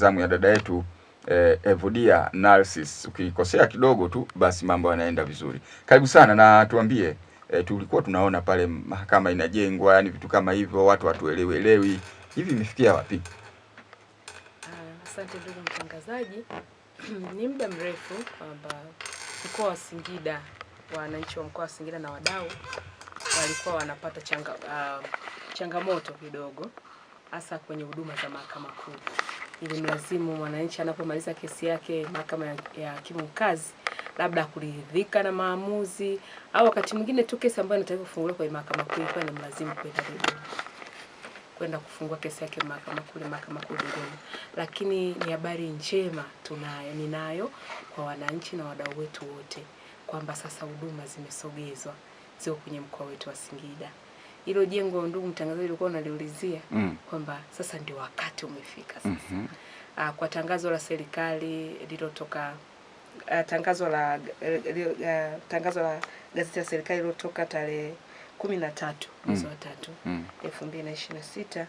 Zamu ya dada yetu Evodia Narcis, ukikosea kidogo tu basi mambo yanaenda vizuri. Karibu sana na tuambie, tulikuwa tunaona pale mahakama inajengwa, yani vitu kama hivyo, watu hatuelewi hivi imefikia wapi? Asante ndugu mtangazaji. Ni muda mrefu kwamba mkoa wa Singida, wananchi wa mkoa wa Singida na wadau walikuwa wanapata changamoto kidogo, hasa kwenye huduma za mahakama kuu. Ili mlazimu mwananchi anapomaliza kesi yake mahakama ya hakimu mkazi labda kuridhika na maamuzi, au wakati mwingine tu kesi ambayo inatakiwa kufunguliwa kwa mahakama kuu ilikuwa ni mlazimu kwenda kufungua kesi yake mahakama kuu Dodoma. Lakini ni habari njema ninayo kwa wananchi na wadau wetu wote kwamba sasa huduma zimesogezwa sio kwenye mkoa wetu wa Singida. Hilo jengo ndugu mtangazaji ulikuwa unaliulizia kwamba sasa ndio wakati umefika sasa. Kwa tangazo la serikali lililotoka, tangazo la gazeti la serikali lilotoka tarehe 13 mwezi wa 3 2026,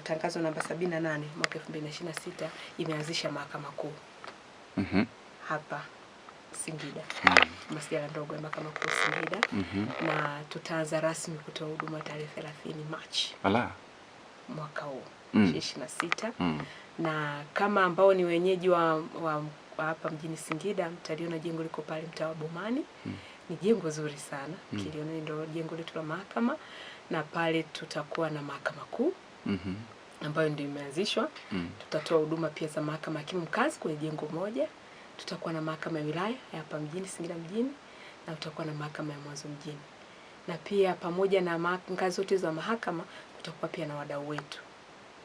tangazo namba 78 mwaka 2026 imeanzisha mahakama kuu hapa Singida, masjala ndogo ya mahakama kuu Singida, na tutaanza rasmi kutoa huduma tarehe 30 Machi mwaka huu 2026. Na kama ambao ni wenyeji wa hapa mjini Singida, mtaliona jengo liko pale mtaa wa Bomani. Ni jengo zuri sana, kiliona ndio jengo letu la mahakama, na pale tutakuwa na mahakama kuu ambayo ndio imeanzishwa. Tutatoa huduma pia za mahakama hakimu mkazi kwenye jengo moja. Tutakuwa na mahakama ya wilaya hapa mjini Singida mjini, na tutakuwa na mahakama ya Mwanzo mjini. Na pia pamoja na ngazi zote za mahakama tutakuwa pia na wadau wetu.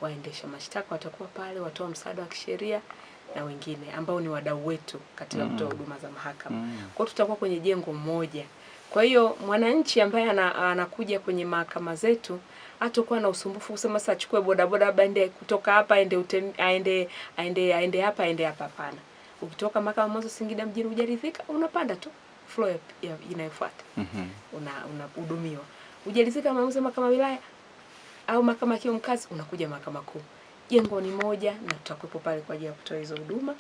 Waendesha mashtaka watakuwa pale, watoa msaada wa kisheria na wengine ambao ni wadau wetu katika kutoa huduma za mahakama. Kwa hiyo tutakuwa kwenye jengo moja. Kwa hiyo mwananchi ambaye anakuja kwenye mahakama zetu hatakuwa na usumbufu kusema sasa achukue bodaboda aende kutoka hapa aende hapa hapana. Ukitoka mahakama Mwanzo Singida mjini hujaridhika, unapanda tu floor inayofuata. Unahudumiwa. Hujaridhika maamuzi mahakama wilaya au mahakama hakimu mkazi, unakuja mahakama kuu. Jengo ni moja na tutakuwepo pale kwa ajili ya kutoa hizo huduma,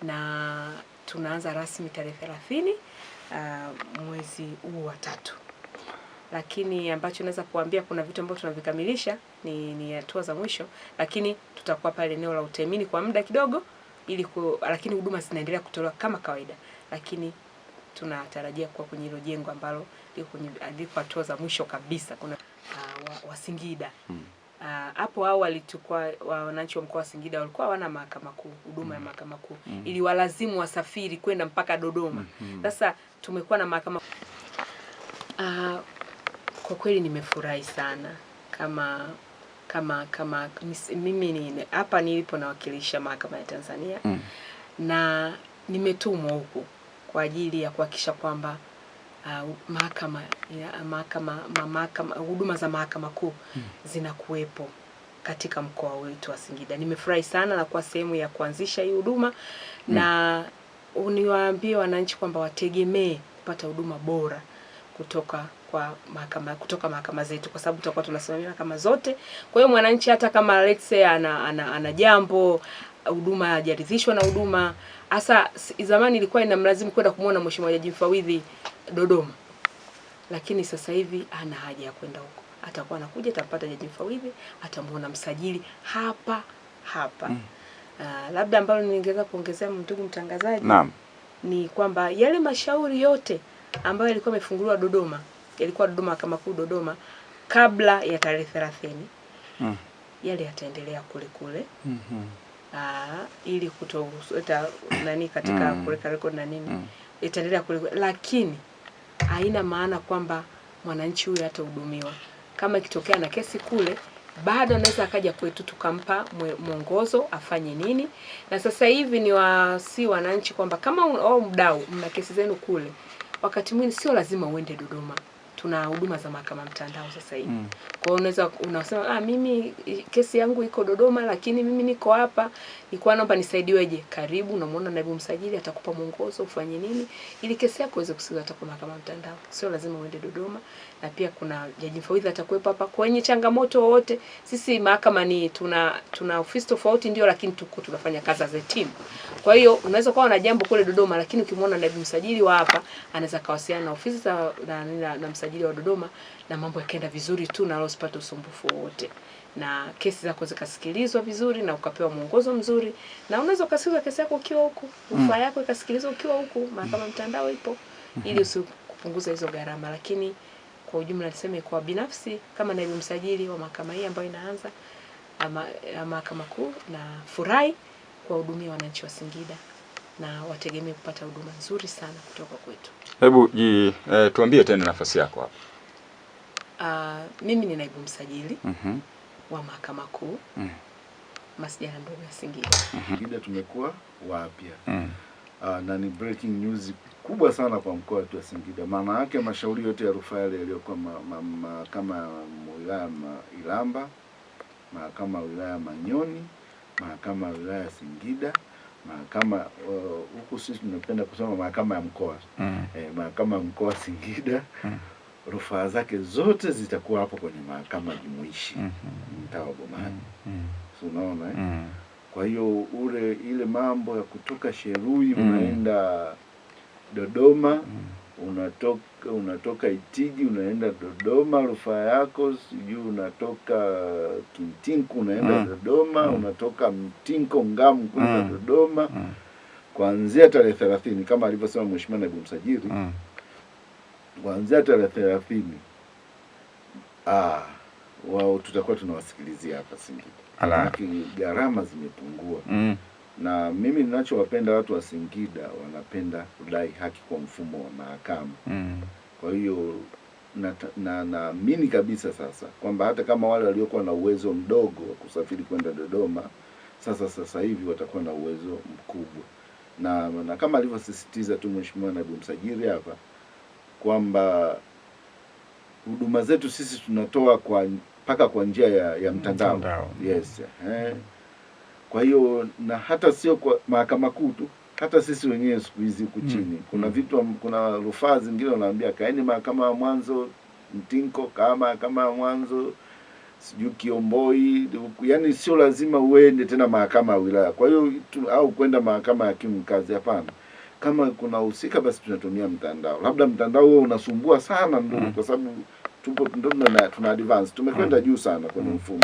na tunaanza rasmi tarehe 30 mwezi huu wa 3. Lakini ambacho naweza kuambia, kuna vitu ambavyo tunavikamilisha, ni hatua za mwisho, lakini tutakuwa pale eneo la utemini kwa muda kidogo lakini huduma zinaendelea kutolewa kama kawaida, lakini tunatarajia kuwa kwenye hilo jengo ambalo liko hatua za mwisho kabisa. Kuna wa Singida hapo awali tulikuwa wananchi wa mkoa wa Singida walikuwa hawana mahakama kuu, huduma ya mahakama kuu ili walazimu wasafiri kwenda mpaka Dodoma. Sasa tumekuwa na mahakama. Kwa kweli nimefurahi sana kama mimi hapa nilipo nawakilisha mahakama ya Tanzania, na nimetumwa huku kwa ajili ya kuhakikisha kwamba huduma za mahakama kuu zinakuwepo katika mkoa wetu wa Singida. Nimefurahi sana na kwa sehemu ya kuanzisha hii huduma, na uniwaambie wananchi kwamba wategemee kupata huduma bora kutoka mahakama zetu, kwa sababu tutakuwa tunasimamia mahakama zote. Kwa hiyo mwananchi hata kama let's say ana jambo, huduma hajaridhishwa na huduma, hasa zamani ilikuwa inamlazimu kwenda kumuona mheshimiwa Jaji Mfawidhi Dodoma, lakini sasa hivi hana haja ya kwenda huko. Atakuwa anakuja, atapata Jaji Mfawidhi, atamuona msajili hapa. Labda ambalo ningeweza kuongezea ndugu mtangazaji, ni kwamba yale mashauri yote ambayo yalikuwa yamefunguliwa Dodoma, yalikuwa Dodoma mahakama kuu Dodoma kabla ya tarehe 30, yale yataendelea kule ili kutoeta katika kuweka record na nini, itaendelea kule, lakini haina maana kwamba mwananchi huyu hatahudumiwa. Kama ikitokea na kesi kule, bado anaweza akaja kwetu tukampa mwongozo afanye nini. Na sasa hivi ni si wananchi kwamba kama mdau mna kesi zenu kule, wakati mwingine sio lazima uende Dodoma. tuna huduma za mahakama mtandao sasa hivi. Kwa hiyo unaweza unasema mimi kesi yangu iko Dodoma lakini mimi niko hapa, nilikuwa naomba nisaidiweje? Karibu, unamwona naibu msajili atakupa mwongozo ufanye nini ili kesi yako iweze kusikilizwa hata kwa mahakama mtandao. Sio lazima uende Dodoma, na pia kuna jaji mfawidhi atakuwepo hapa kwenye changamoto wote. Sisi mahakama ni tuna ofisi tofauti ndio, lakini tunafanya kazi za team. Kwa hiyo unaweza kuwa na jambo kule Dodoma, lakini ukimwona naibu msajili wa hapa anaweza kawasiliana na ofisi za na msajili wa Dodoma na mambo yakaenda vizuri tu na usipate usumbufu wote, na kesi zako zikasikilizwa vizuri na ukapewa mwongozo mzuri, na unaweza kusikiliza kesi yako ukiwa huku, rufaa yako ikasikilizwa ukiwa huku. Mahakama mtandao ipo ili usikupunguza hizo gharama. Lakini kwa ujumla niseme kwa binafsi kama naibu msajili wa mahakama hii ambayo inaanza mahakama kuu, na furahi kuwahudumia wananchi wa Singida na wategemee kupata huduma nzuri sana kutoka kwetu. Hebu tuambie tena nafasi yako hapa. Mimi ni naibu msajili wa mahakama kuu masjala ndogo ya Singida. Singida tumekuwa wapya. Na ni breaking news kubwa sana kwa mkoa wetu wa Singida. Maana yake mashauri yote ya rufaa yale yaliyokuwa mahakama ya wilaya Ilamba, mahakama ya wilaya Manyoni, mahakama ya wilaya Singida, mahakama huku sisi tunapenda kusema mahakama ya mkoa. Mahakama ya mkoa Singida. Rufaa zake zote zitakuwa hapo kwenye mahakama jumuishi mtaa wa Bomani. So unaona Kwa hiyo ile mambo ya kutoka Sherui unaenda Dodoma, unatoka Itigi unaenda Dodoma rufaa yako, sijui unatoka Kintinku unaenda Dodoma, unatoka Mtinko Ngamu kwenda Dodoma, kuanzia tarehe 30 kama alivyosema Mheshimiwa Naibu Msajili. Kuanzia tarehe 30 wao tutakuwa tunawasikilizia hapa Singida. Lakini gharama zimepungua. Na mimi ninachowapenda watu wa Singida, wanapenda kudai haki kwa mfumo wa mahakama. Kwa hiyo naamini kabisa sasa kwamba hata kama wale waliokuwa na uwezo mdogo wa kusafiri kwenda Dodoma, sasa hivi watakuwa na uwezo mkubwa. Na kama alivyosisitiza tu Mheshimiwa Naibu Msajili hapa kwamba huduma zetu sisi tunatoa mpaka kwa njia ya mtandao. Yes. Kwa hiyo na hata sio kwa mahakama kuu tu, hata sisi wenyewe siku hizi huku chini kuna rufaa zingine wanaambia kaeni mahakama ya mwanzo Mtinko, kama mwanzo sijui Kiomboi, yani sio lazima uende tena mahakama ya wilaya. Kwa hiyo au kwenda mahakama ya hakimu mkazi, hapana. Kama kuna husika basi tunatumia mtandao. Labda mtandao huo unasumbua sana ndugu, kwa sababu tuna advance, tumekwenda juu sana kwenye mfumo.